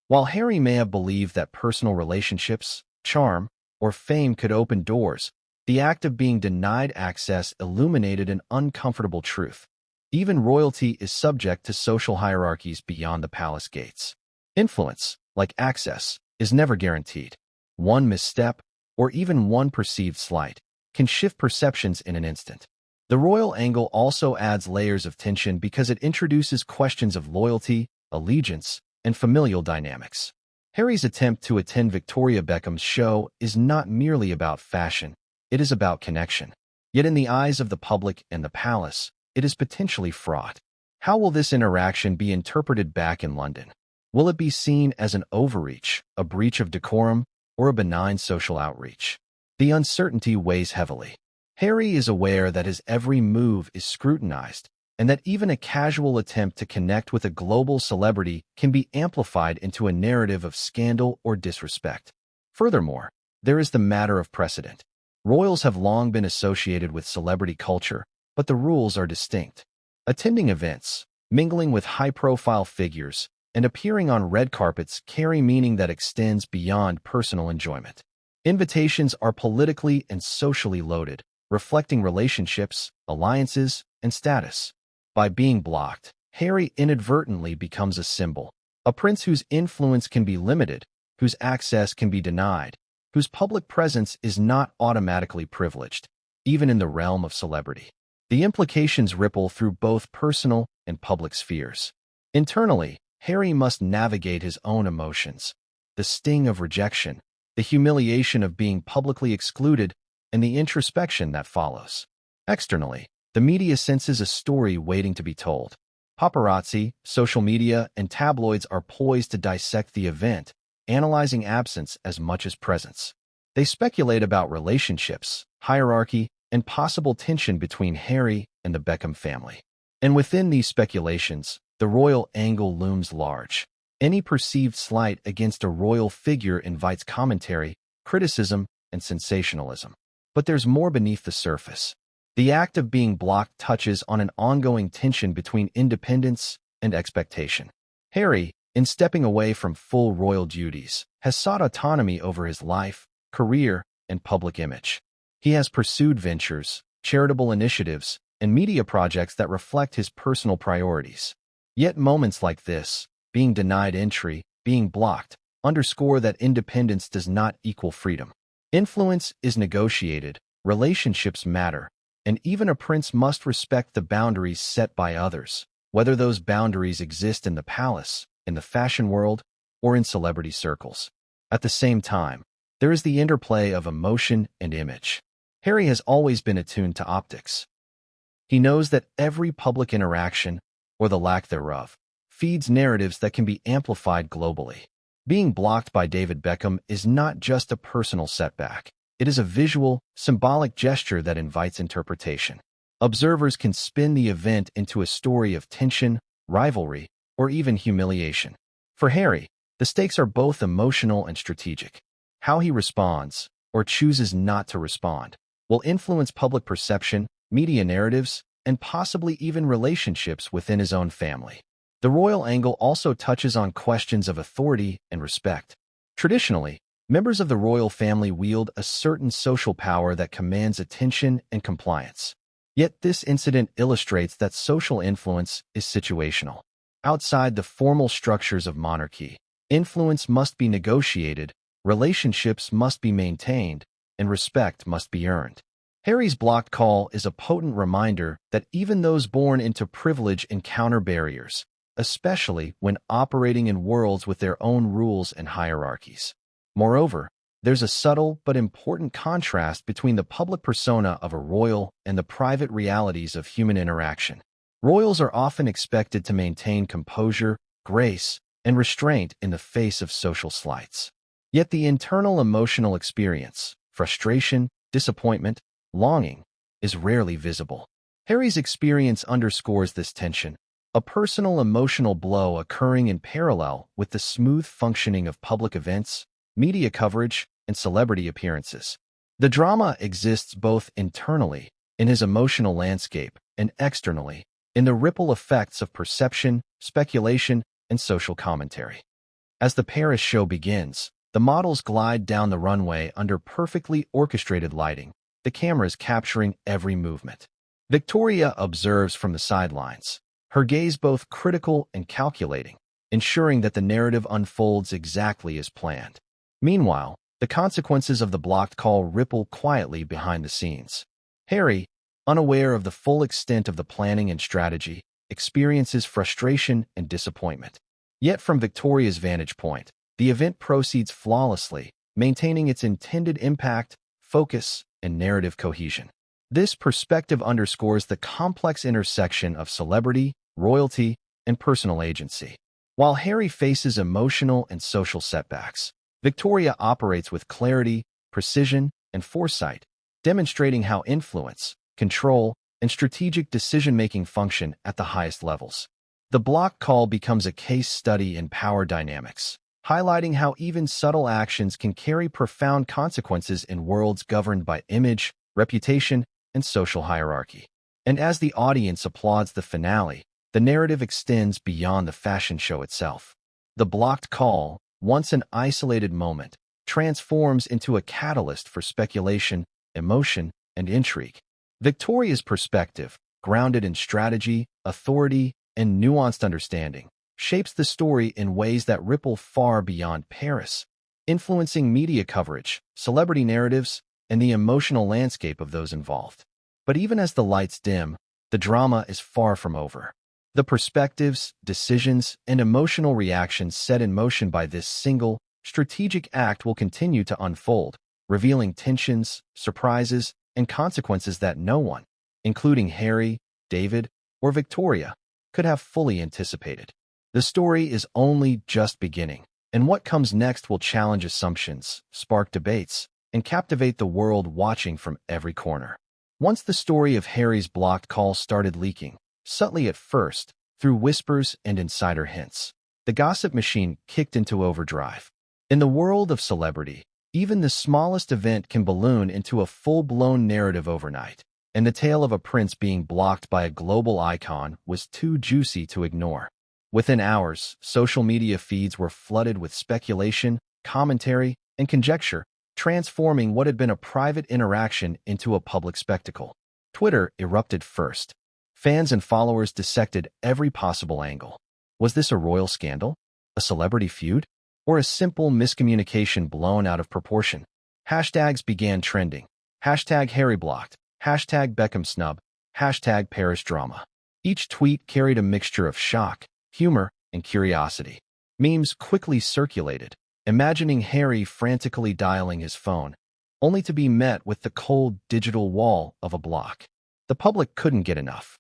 While Harry may have believed that personal relationships, charm, or fame could open doors, the act of being denied access illuminated an uncomfortable truth. Even royalty is subject to social hierarchies beyond the palace gates. Influence, like access, is never guaranteed. One misstep, or even one perceived slight, can shift perceptions in an instant. The royal angle also adds layers of tension because it introduces questions of loyalty, allegiance, and familial dynamics. Harry's attempt to attend Victoria Beckham's show is not merely about fashion, it is about connection. Yet in the eyes of the public and the palace, it is potentially fraught. How will this interaction be interpreted back in London? Will it be seen as an overreach, a breach of decorum, or a benign social outreach? The uncertainty weighs heavily. Harry is aware that his every move is scrutinized, and that even a casual attempt to connect with a global celebrity can be amplified into a narrative of scandal or disrespect. Furthermore, there is the matter of precedent. Royals have long been associated with celebrity culture, but the rules are distinct. Attending events, mingling with high-profile figures, and appearing on red carpets carry meaning that extends beyond personal enjoyment. Invitations are politically and socially loaded, reflecting relationships, alliances, and status. By being blocked, Harry inadvertently becomes a symbol, a prince whose influence can be limited, whose access can be denied, whose public presence is not automatically privileged, even in the realm of celebrity. The implications ripple through both personal and public spheres. Internally, Harry must navigate his own emotions, the sting of rejection, the humiliation of being publicly excluded, and the introspection that follows. Externally, the media senses a story waiting to be told. Paparazzi, social media, and tabloids are poised to dissect the event, analyzing absence as much as presence. They speculate about relationships, hierarchy, and possible tension between Harry and the Beckham family. And within these speculations, the royal angle looms large. Any perceived slight against a royal figure invites commentary, criticism, and sensationalism. But there's more beneath the surface. The act of being blocked touches on an ongoing tension between independence and expectation. Harry, in stepping away from full royal duties, has sought autonomy over his life, career, and public image. He has pursued ventures, charitable initiatives, and media projects that reflect his personal priorities. Yet moments like this, being denied entry, being blocked, underscore that independence does not equal freedom. Influence is negotiated, relationships matter, and even a prince must respect the boundaries set by others, whether those boundaries exist in the palace, in the fashion world, or in celebrity circles. At the same time, there is the interplay of emotion and image. Harry has always been attuned to optics. He knows that every public interaction, or the lack thereof, feeds narratives that can be amplified globally. Being blocked by David Beckham is not just a personal setback. It is a visual, symbolic gesture that invites interpretation. Observers can spin the event into a story of tension, rivalry, or even humiliation. For Harry, the stakes are both emotional and strategic. How he responds, or chooses not to respond, will influence public perception, media narratives, and possibly even relationships within his own family. The royal angle also touches on questions of authority and respect. Traditionally, Members of the royal family wield a certain social power that commands attention and compliance. Yet this incident illustrates that social influence is situational. Outside the formal structures of monarchy, influence must be negotiated, relationships must be maintained, and respect must be earned. Harry's blocked call is a potent reminder that even those born into privilege encounter barriers, especially when operating in worlds with their own rules and hierarchies. Moreover, there's a subtle but important contrast between the public persona of a royal and the private realities of human interaction. Royals are often expected to maintain composure, grace, and restraint in the face of social slights. Yet the internal emotional experience, frustration, disappointment, longing, is rarely visible. Harry's experience underscores this tension, a personal emotional blow occurring in parallel with the smooth functioning of public events, media coverage, and celebrity appearances. The drama exists both internally, in his emotional landscape, and externally, in the ripple effects of perception, speculation, and social commentary. As the Paris show begins, the models glide down the runway under perfectly orchestrated lighting, the cameras capturing every movement. Victoria observes from the sidelines, her gaze both critical and calculating, ensuring that the narrative unfolds exactly as planned. Meanwhile, the consequences of the blocked call ripple quietly behind the scenes. Harry, unaware of the full extent of the planning and strategy, experiences frustration and disappointment. Yet from Victoria's vantage point, the event proceeds flawlessly, maintaining its intended impact, focus, and narrative cohesion. This perspective underscores the complex intersection of celebrity, royalty, and personal agency. While Harry faces emotional and social setbacks, Victoria operates with clarity, precision, and foresight, demonstrating how influence, control, and strategic decision-making function at the highest levels. The block call becomes a case study in power dynamics, highlighting how even subtle actions can carry profound consequences in worlds governed by image, reputation, and social hierarchy. And as the audience applauds the finale, the narrative extends beyond the fashion show itself. The blocked call, once an isolated moment, transforms into a catalyst for speculation, emotion, and intrigue. Victoria's perspective, grounded in strategy, authority, and nuanced understanding, shapes the story in ways that ripple far beyond Paris, influencing media coverage, celebrity narratives, and the emotional landscape of those involved. But even as the lights dim, the drama is far from over. The perspectives, decisions, and emotional reactions set in motion by this single, strategic act will continue to unfold, revealing tensions, surprises, and consequences that no one, including Harry, David, or Victoria, could have fully anticipated. The story is only just beginning, and what comes next will challenge assumptions, spark debates, and captivate the world watching from every corner. Once the story of Harry's blocked call started leaking, subtly at first, through whispers and insider hints, the gossip machine kicked into overdrive. In the world of celebrity, even the smallest event can balloon into a full-blown narrative overnight, and the tale of a prince being blocked by a global icon was too juicy to ignore. Within hours, social media feeds were flooded with speculation, commentary, and conjecture, transforming what had been a private interaction into a public spectacle. Twitter erupted first. Fans and followers dissected every possible angle. Was this a royal scandal? A celebrity feud? Or a simple miscommunication blown out of proportion? Hashtags began trending. Hashtag Harry blocked. Hashtag Beckham snub. Hashtag Paris drama. Each tweet carried a mixture of shock, humor, and curiosity. Memes quickly circulated, imagining Harry frantically dialing his phone, only to be met with the cold digital wall of a block. The public couldn't get enough.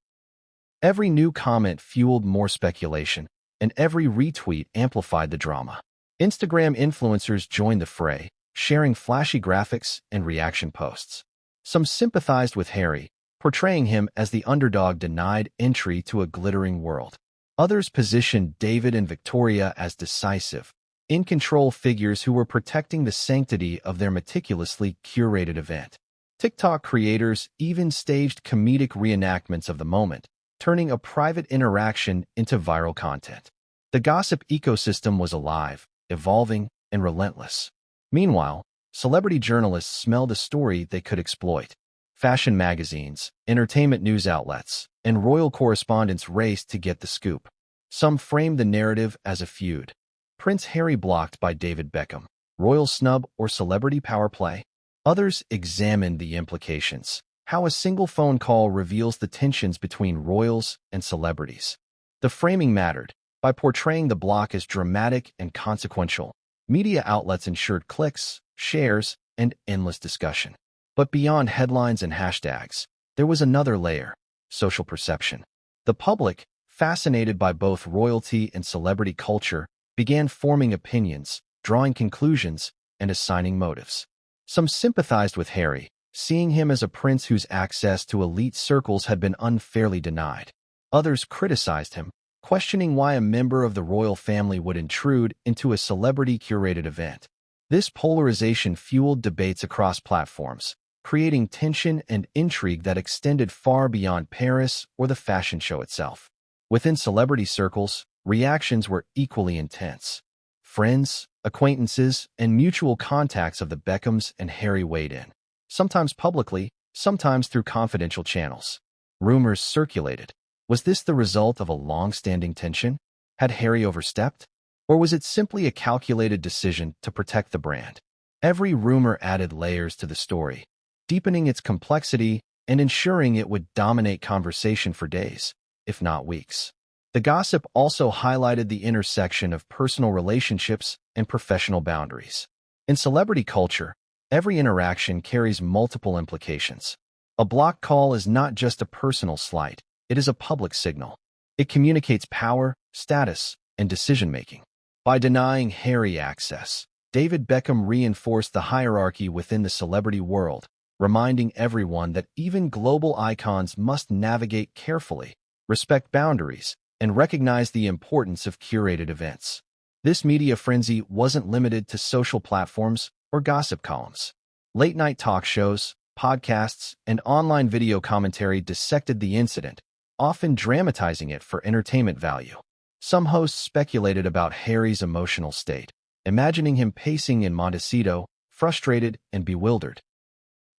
Every new comment fueled more speculation, and every retweet amplified the drama. Instagram influencers joined the fray, sharing flashy graphics and reaction posts. Some sympathized with Harry, portraying him as the underdog denied entry to a glittering world. Others positioned David and Victoria as decisive, in-control figures who were protecting the sanctity of their meticulously curated event. TikTok creators even staged comedic reenactments of the moment, turning a private interaction into viral content. The gossip ecosystem was alive, evolving, and relentless. Meanwhile, celebrity journalists smelled a story they could exploit. Fashion magazines, entertainment news outlets, and royal correspondents raced to get the scoop. Some framed the narrative as a feud. Prince Harry blocked by David Beckham, royal snub or celebrity power play. Others examined the implications, how a single phone call reveals the tensions between royals and celebrities. The framing mattered. By portraying the block as dramatic and consequential, media outlets ensured clicks, shares, and endless discussion. But beyond headlines and hashtags, there was another layer: social perception. The public, fascinated by both royalty and celebrity culture, began forming opinions, drawing conclusions, and assigning motives. Some sympathized with Harry, seeing him as a prince whose access to elite circles had been unfairly denied. Others criticized him, questioning why a member of the royal family would intrude into a celebrity-curated event. This polarization fueled debates across platforms, creating tension and intrigue that extended far beyond Paris or the fashion show itself. Within celebrity circles, reactions were equally intense. Friends, acquaintances, and mutual contacts of the Beckhams and Harry weighed in, sometimes publicly, sometimes through confidential channels. Rumors circulated. Was this the result of a long-standing tension? Had Harry overstepped? Or was it simply a calculated decision to protect the brand? Every rumor added layers to the story, deepening its complexity and ensuring it would dominate conversation for days, if not weeks. The gossip also highlighted the intersection of personal relationships and professional boundaries. In celebrity culture, every interaction carries multiple implications. A block call is not just a personal slight, it is a public signal. It communicates power, status, and decision-making. By denying Harry access, David Beckham reinforced the hierarchy within the celebrity world, reminding everyone that even global icons must navigate carefully, respect boundaries, and recognize the importance of curated events. This media frenzy wasn't limited to social platforms or gossip columns. Late-night talk shows, podcasts, and online video commentary dissected the incident, often dramatizing it for entertainment value. Some hosts speculated about Harry's emotional state, imagining him pacing in Montecito, frustrated and bewildered.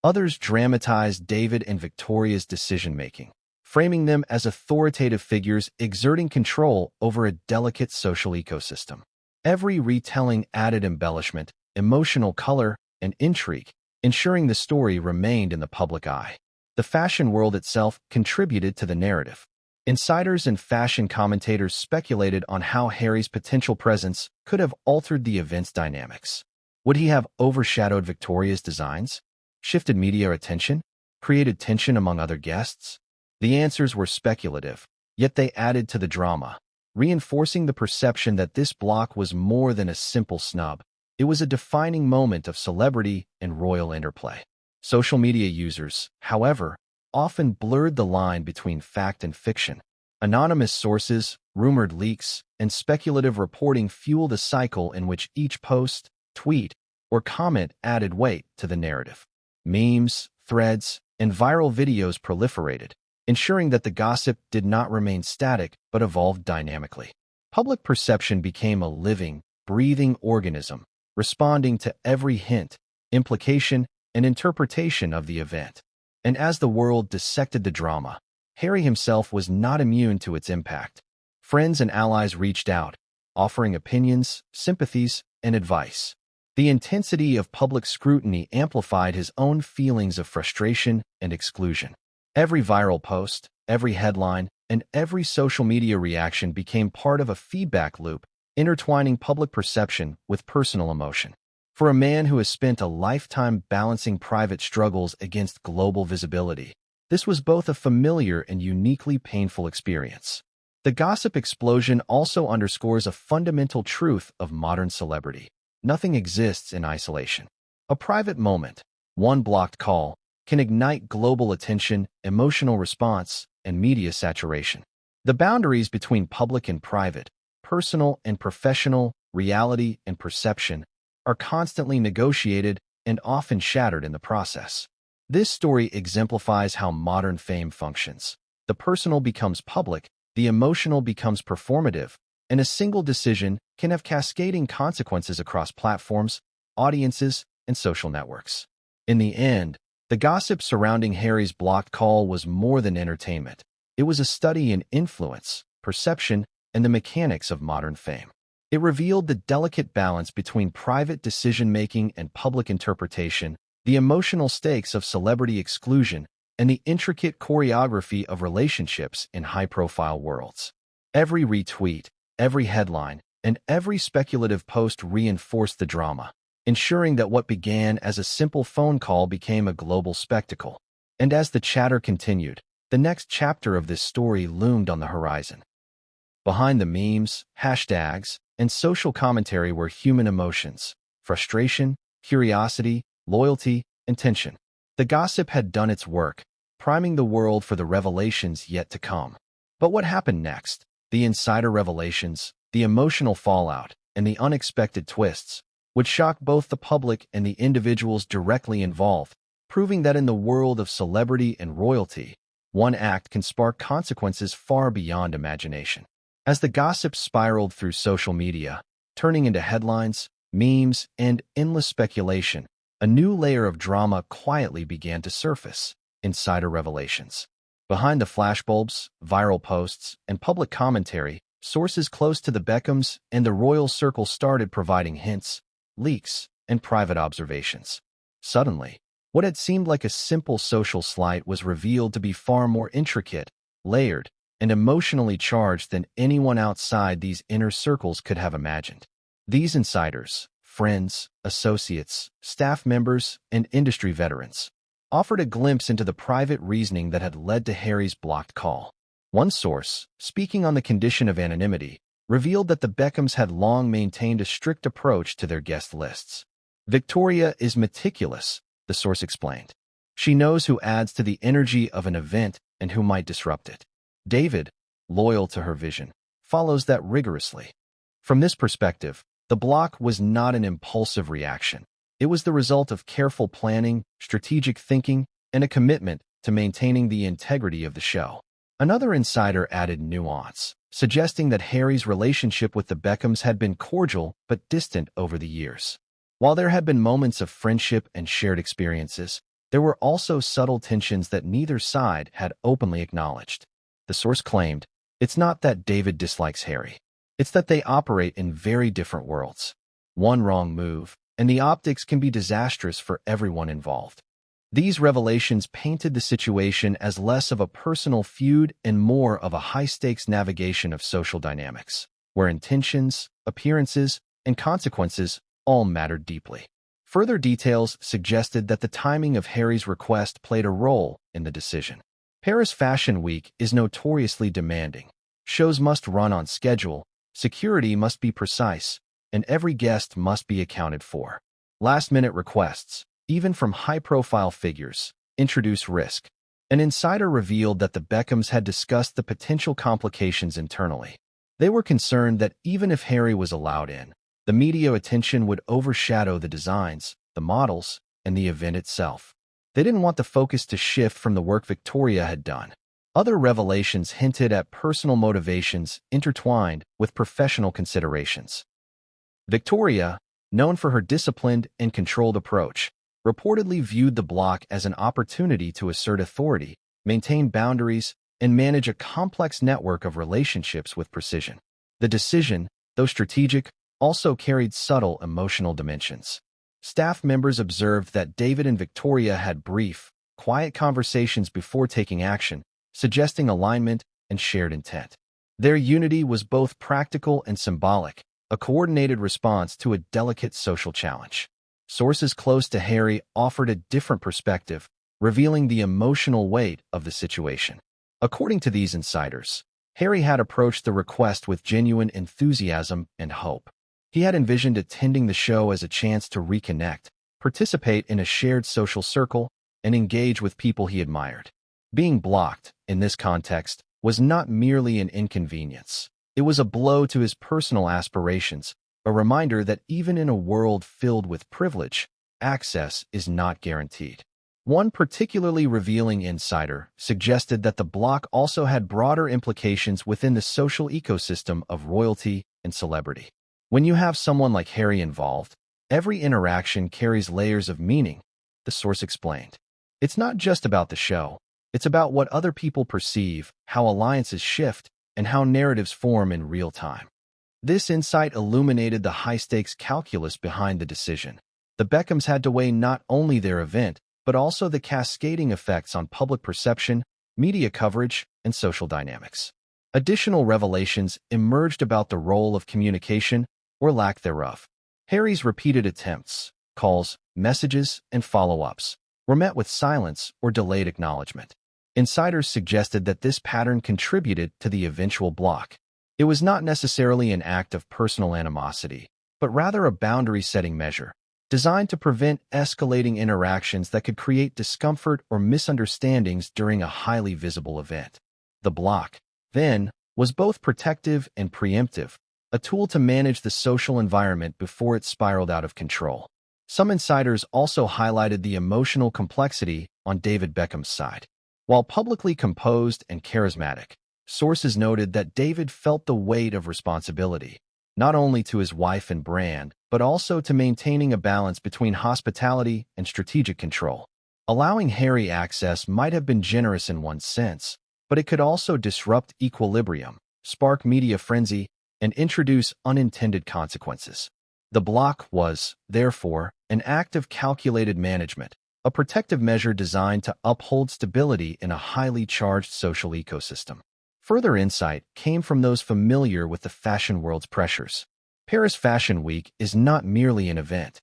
Others dramatized David and Victoria's decision-making, framing them as authoritative figures exerting control over a delicate social ecosystem. Every retelling added embellishment, emotional color, and intrigue, ensuring the story remained in the public eye. The fashion world itself contributed to the narrative. Insiders and fashion commentators speculated on how Harry's potential presence could have altered the event's dynamics. Would he have overshadowed Victoria's designs, shifted media attention, created tension among other guests? The answers were speculative, yet they added to the drama, reinforcing the perception that this block was more than a simple snub. It was a defining moment of celebrity and royal interplay. Social media users, however, often blurred the line between fact and fiction. Anonymous sources, rumored leaks, and speculative reporting fueled a cycle in which each post, tweet, or comment added weight to the narrative. Memes, threads, and viral videos proliferated, ensuring that the gossip did not remain static but evolved dynamically. Public perception became a living, breathing organism, responding to every hint, implication, and interpretation of the event. And as the world dissected the drama, Harry himself was not immune to its impact. Friends and allies reached out, offering opinions, sympathies, and advice. The intensity of public scrutiny amplified his own feelings of frustration and exclusion. Every viral post, every headline, and every social media reaction became part of a feedback loop, intertwining public perception with personal emotion. For a man who has spent a lifetime balancing private struggles against global visibility, this was both a familiar and uniquely painful experience. The gossip explosion also underscores a fundamental truth of modern celebrity. Nothing exists in isolation. A private moment, one blocked call, can ignite global attention, emotional response, and media saturation. The boundaries between public and private, personal and professional, reality and perception, are constantly negotiated and often shattered in the process. This story exemplifies how modern fame functions. The personal becomes public, the emotional becomes performative, and a single decision can have cascading consequences across platforms, audiences, and social networks. In the end, the gossip surrounding Harry's blocked call was more than entertainment. It was a study in influence, perception, and the mechanics of modern fame. It revealed the delicate balance between private decision-making and public interpretation, the emotional stakes of celebrity exclusion, and the intricate choreography of relationships in high-profile worlds. Every retweet, every headline, and every speculative post reinforced the drama, ensuring that what began as a simple phone call became a global spectacle. And as the chatter continued, the next chapter of this story loomed on the horizon. Behind the memes, hashtags, and social commentary were human emotions, frustration, curiosity, loyalty, and tension. The gossip had done its work, priming the world for the revelations yet to come. But what happened next? The insider revelations, the emotional fallout, and the unexpected twists would shock both the public and the individuals directly involved, proving that in the world of celebrity and royalty, one act can spark consequences far beyond imagination. As the gossip spiraled through social media, turning into headlines, memes, and endless speculation, a new layer of drama quietly began to surface: insider revelations. Behind the flashbulbs, viral posts, and public commentary, sources close to the Beckhams and the royal circle started providing hints, leaks, and private observations. Suddenly, what had seemed like a simple social slight was revealed to be far more intricate, layered, and emotionally charged than anyone outside these inner circles could have imagined. These insiders, friends, associates, staff members, and industry veterans, offered a glimpse into the private reasoning that had led to Harry's blocked call. One source, speaking on the condition of anonymity, revealed that the Beckhams had long maintained a strict approach to their guest lists. "Victoria is meticulous," the source explained. "She knows who adds to the energy of an event and who might disrupt it. David, loyal to her vision, follows that rigorously." From this perspective, the block was not an impulsive reaction. It was the result of careful planning, strategic thinking, and a commitment to maintaining the integrity of the show. Another insider added nuance, suggesting that Harry's relationship with the Beckhams had been cordial but distant over the years. While there had been moments of friendship and shared experiences, there were also subtle tensions that neither side had openly acknowledged. The source claimed, "It's not that David dislikes Harry. It's that they operate in very different worlds. One wrong move, and the optics can be disastrous for everyone involved." These revelations painted the situation as less of a personal feud and more of a high-stakes navigation of social dynamics, where intentions, appearances, and consequences all mattered deeply. Further details suggested that the timing of Harry's request played a role in the decision. Paris Fashion Week is notoriously demanding. Shows must run on schedule, security must be precise, and every guest must be accounted for. Last-minute requests, even from high-profile figures, introduce risk. An insider revealed that the Beckhams had discussed the potential complications internally. They were concerned that even if Harry was allowed in, the media attention would overshadow the designs, the models, and the event itself. They didn't want the focus to shift from the work Victoria had done. Other revelations hinted at personal motivations intertwined with professional considerations. Victoria, known for her disciplined and controlled approach, reportedly viewed the block as an opportunity to assert authority, maintain boundaries, and manage a complex network of relationships with precision. The decision, though strategic, also carried subtle emotional dimensions. Staff members observed that David and Victoria had brief, quiet conversations before taking action, suggesting alignment and shared intent. Their unity was both practical and symbolic, a coordinated response to a delicate social challenge. Sources close to Harry offered a different perspective, revealing the emotional weight of the situation. According to these insiders, Harry had approached the request with genuine enthusiasm and hope. He had envisioned attending the show as a chance to reconnect, participate in a shared social circle, and engage with people he admired. Being blocked, in this context, was not merely an inconvenience. It was a blow to his personal aspirations, a reminder that even in a world filled with privilege, access is not guaranteed. One particularly revealing insider suggested that the block also had broader implications within the social ecosystem of royalty and celebrity. When you have someone like Harry involved, Every interaction carries layers of meaning, the source explained. It's not just about the show. It's about what other people perceive, how alliances shift, and how narratives form in real time. This insight illuminated the high-stakes calculus behind the decision. The Beckhams had to weigh not only their event, but also the cascading effects on public perception, media coverage, and social dynamics. Additional revelations emerged about the role of communication, or lack thereof. Harry's repeated attempts, calls, messages, and follow-ups were met with silence or delayed acknowledgement. Insiders suggested that this pattern contributed to the eventual block. It was not necessarily an act of personal animosity, but rather a boundary-setting measure, designed to prevent escalating interactions that could create discomfort or misunderstandings during a highly visible event. The block, then, was both protective and preemptive, a tool to manage the social environment before it spiraled out of control. Some insiders also highlighted the emotional complexity on David Beckham's side. While publicly composed and charismatic, sources noted that David felt the weight of responsibility, not only to his wife and brand, but also to maintaining a balance between hospitality and strategic control. Allowing Harry access might have been generous in one sense, but it could also disrupt equilibrium, spark media frenzy, and introduce unintended consequences. The block was, therefore, an act of calculated management, a protective measure designed to uphold stability in a highly charged social ecosystem. Further insight came from those familiar with the fashion world's pressures. Paris Fashion Week is not merely an event.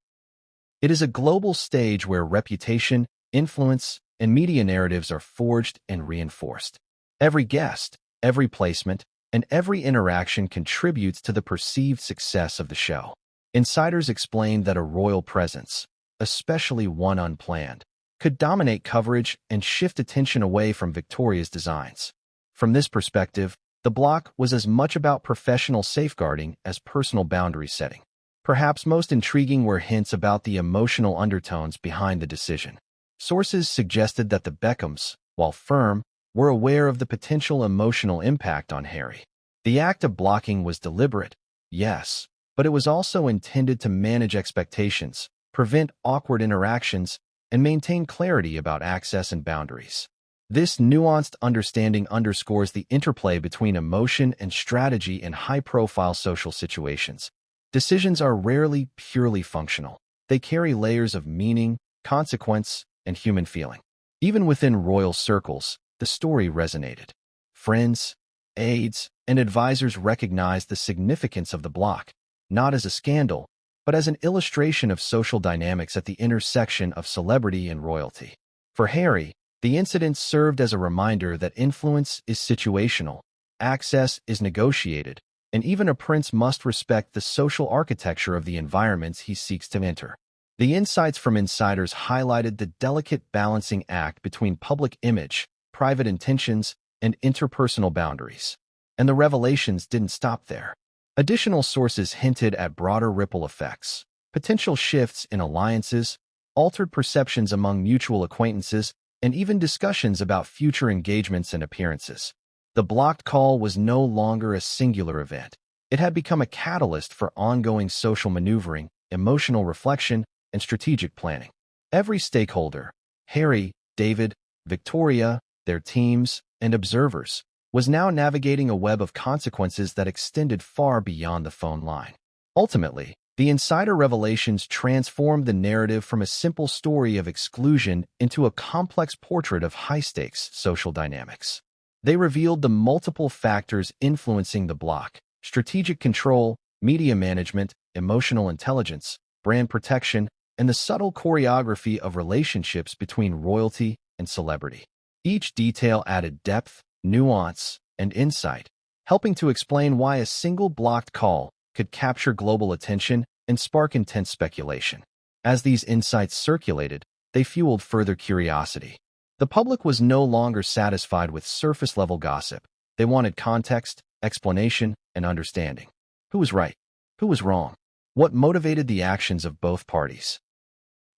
It is a global stage where reputation, influence, and media narratives are forged and reinforced. Every guest, every placement, and every interaction contributes to the perceived success of the show. Insiders explained that a royal presence, especially one unplanned, could dominate coverage and shift attention away from Victoria's designs. From this perspective, the block was as much about professional safeguarding as personal boundary setting. Perhaps most intriguing were hints about the emotional undertones behind the decision. Sources suggested that the Beckhams, while firm, were aware of the potential emotional impact on Harry. The act of blocking was deliberate, yes, but it was also intended to manage expectations, prevent awkward interactions, and maintain clarity about access and boundaries. This nuanced understanding underscores the interplay between emotion and strategy in high-profile social situations. Decisions are rarely purely functional. They carry layers of meaning, consequence, and human feeling. Even within royal circles, the story resonated. Friends, aides, and advisors recognized the significance of the block, not as a scandal, but as an illustration of social dynamics at the intersection of celebrity and royalty. For Harry, the incident served as a reminder that influence is situational, access is negotiated, and even a prince must respect the social architecture of the environments he seeks to enter. The insights from insiders highlighted the delicate balancing act between public image, private intentions, and interpersonal boundaries. And the revelations didn't stop there. Additional sources hinted at broader ripple effects, potential shifts in alliances, altered perceptions among mutual acquaintances, and even discussions about future engagements and appearances. The blocked call was no longer a singular event. It had become a catalyst for ongoing social maneuvering, emotional reflection, and strategic planning. Every stakeholder, Harry, David, Victoria, their teams, and observers, was now navigating a web of consequences that extended far beyond the phone line. Ultimately, the insider revelations transformed the narrative from a simple story of exclusion into a complex portrait of high-stakes social dynamics. They revealed the multiple factors influencing the block: strategic control, media management, emotional intelligence, brand protection, and the subtle choreography of relationships between royalty and celebrity. Each detail added depth, nuance, and insight, helping to explain why a single blocked call could capture global attention and spark intense speculation. As these insights circulated, they fueled further curiosity. The public was no longer satisfied with surface-level gossip. They wanted context, explanation, and understanding. Who was right? Who was wrong? What motivated the actions of both parties?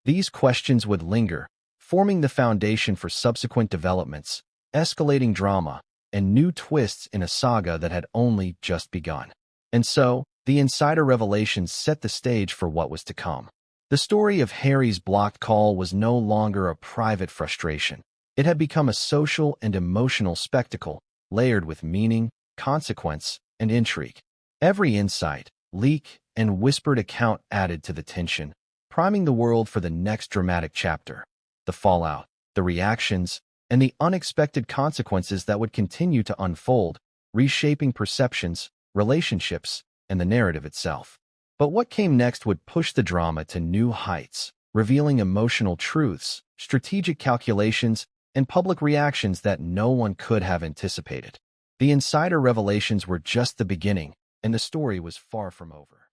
These questions would linger, forming the foundation for subsequent developments, escalating drama, and new twists in a saga that had only just begun. And so, the insider revelations set the stage for what was to come. The story of Harry's blocked call was no longer a private frustration. It had become a social and emotional spectacle, layered with meaning, consequence, and intrigue. Every insight, leak, and whispered account added to the tension, priming the world for the next dramatic chapter. The fallout, the reactions, and the unexpected consequences that would continue to unfold, reshaping perceptions, relationships, and the narrative itself. But what came next would push the drama to new heights, revealing emotional truths, strategic calculations, and public reactions that no one could have anticipated. The insider revelations were just the beginning, and the story was far from over.